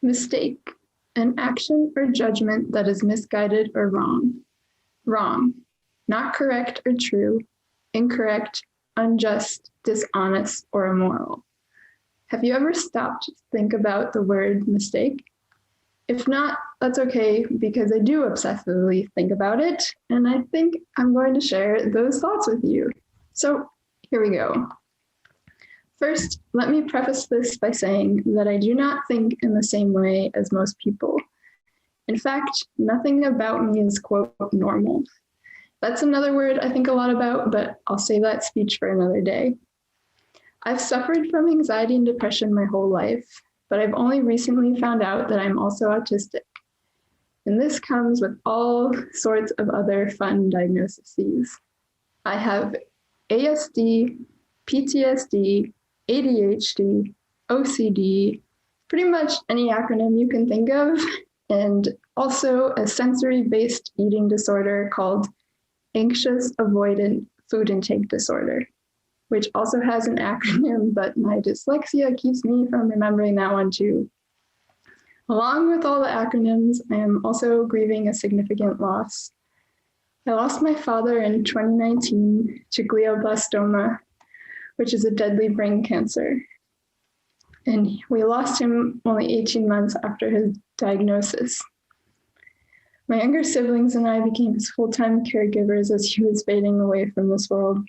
Mistake, an action or judgment that is misguided or wrong. Wrong, not correct or true, incorrect, unjust, dishonest, or immoral. Have you ever stopped to think about the word mistake? If not, that's okay, because I do obsessively think about it, and I think I'm going to share those thoughts with you. So here we go. First, let me preface this by saying that I do not think in the same way as most people. In fact, nothing about me is, quote, normal. That's another word I think a lot about, but I'll save that speech for another day. I've suffered from anxiety and depression my whole life, but I've only recently found out that I'm also autistic. And this comes with all sorts of other fun diagnoses. I have ASD, PTSD, ADHD, OCD, pretty much any acronym you can think of, and also a sensory-based eating disorder called anxious avoidant food intake disorder, which also has an acronym, but my dyslexia keeps me from remembering that one too. Along with all the acronyms, I am also grieving a significant loss. I lost my father in 2019 to glioblastoma, which is a deadly brain cancer. And we lost him only 18 months after his diagnosis. My younger siblings and I became his full-time caregivers as he was fading away from this world.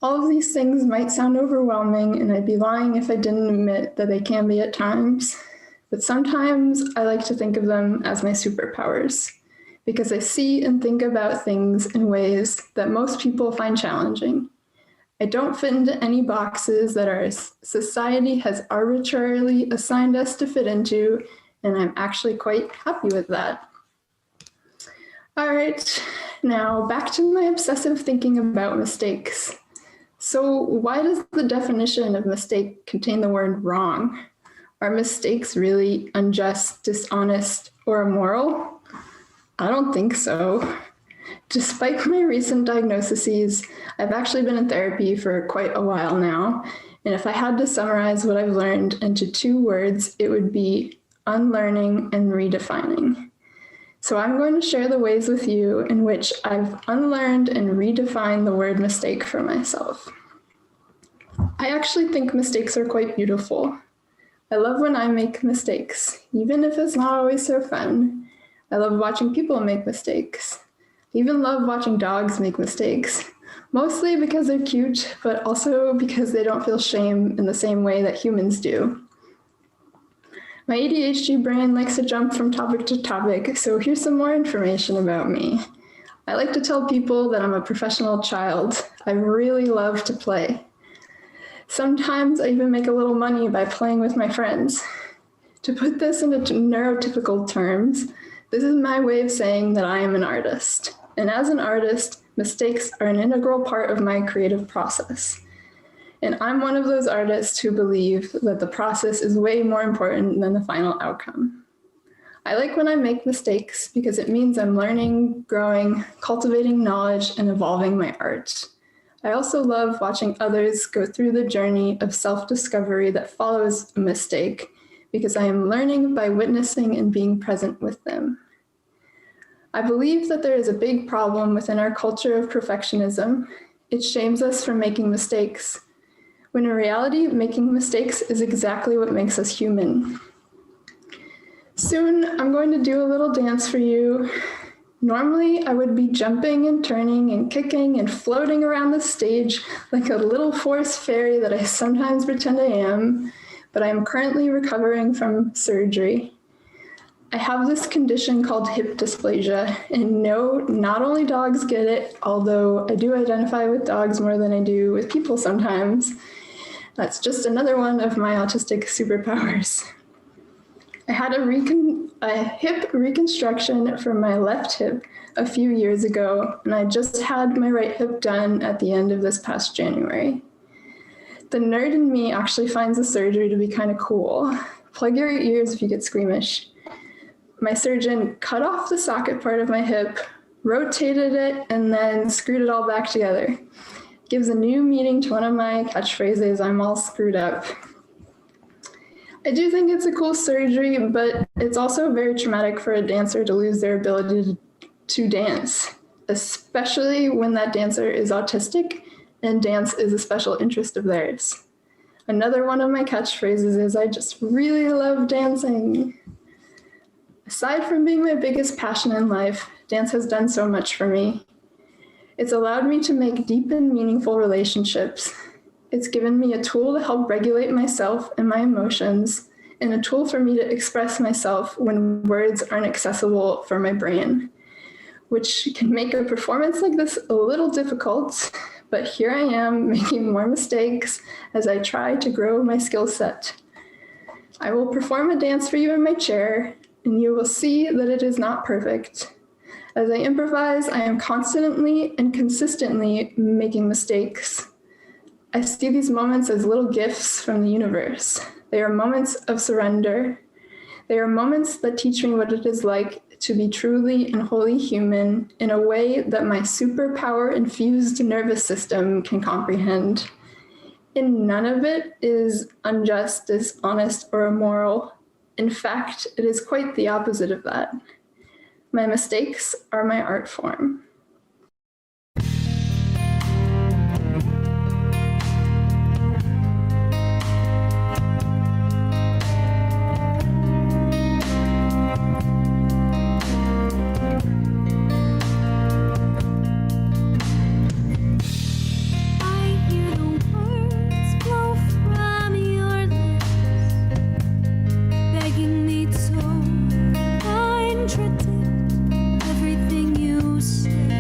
All of these things might sound overwhelming, and I'd be lying if I didn't admit that they can be at times. But sometimes I like to think of them as my superpowers, because I see and think about things in ways that most people find challenging. I don't fit into any boxes that our society has arbitrarily assigned us to fit into, and I'm actually quite happy with that. All right, now back to my obsessive thinking about mistakes. So why does the definition of mistake contain the word wrong? Are mistakes really unjust, dishonest, or immoral? I don't think so. Despite my recent diagnoses, I've actually been in therapy for quite a while now, and if I had to summarize what I've learned into 2 words, it would be unlearning and redefining. So I'm going to share the ways with you in which I've unlearned and redefined the word mistake for myself. I actually think mistakes are quite beautiful. I love when I make mistakes, even if it's not always so fun. I love watching people make mistakes. I even love watching dogs make mistakes, mostly because they're cute, but also because they don't feel shame in the same way that humans do. My ADHD brain likes to jump from topic to topic, so here's some more information about me. I like to tell people that I'm a professional child. I really love to play. Sometimes I even make a little money by playing with my friends. To put this into neurotypical terms, this is my way of saying that I am an artist. And as an artist, mistakes are an integral part of my creative process. And I'm one of those artists who believe that the process is way more important than the final outcome. I like when I make mistakes because it means I'm learning, growing, cultivating knowledge, and evolving my art. I also love watching others go through the journey of self-discovery that follows a mistake because I am learning by witnessing and being present with them. I believe that there is a big problem within our culture of perfectionism. It shames us for making mistakes, when in reality, making mistakes is exactly what makes us human. Soon, I'm going to do a little dance for you. Normally, I would be jumping and turning and kicking and floating around the stage like a little forest fairy that I sometimes pretend I am, but I am currently recovering from surgery. I have this condition called hip dysplasia, and no, not only dogs get it, although I do identify with dogs more than I do with people sometimes. That's just another one of my autistic superpowers. I had a hip reconstruction for my left hip a few years ago, and I just had my right hip done at the end of this past January. The nerd in me actually finds the surgery to be kind of cool. Plug your ears if you get squeamish. My surgeon cut off the socket part of my hip, rotated it, and then screwed it all back together. Gives a new meaning to one of my catchphrases, I'm all screwed up. I do think it's a cool surgery, but it's also very traumatic for a dancer to lose their ability to dance, especially when that dancer is autistic and dance is a special interest of theirs. Another one of my catchphrases is, I just really love dancing. Aside from being my biggest passion in life, dance has done so much for me. It's allowed me to make deep and meaningful relationships. It's given me a tool to help regulate myself and my emotions, and a tool for me to express myself when words aren't accessible for my brain, which can make a performance like this a little difficult, but here I am making more mistakes as I try to grow my skill set. I will perform a dance for you in my chair, and you will see that it is not perfect. As I improvise, I am constantly and consistently making mistakes. I see these moments as little gifts from the universe. They are moments of surrender. They are moments that teach me what it is like to be truly and wholly human in a way that my superpower-infused nervous system can comprehend. And none of it is unjust, dishonest, or immoral. In fact, it is quite the opposite of that. My mistakes are my art form. Everything you say.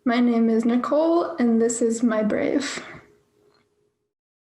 My name is Nicole, and this is My Brave.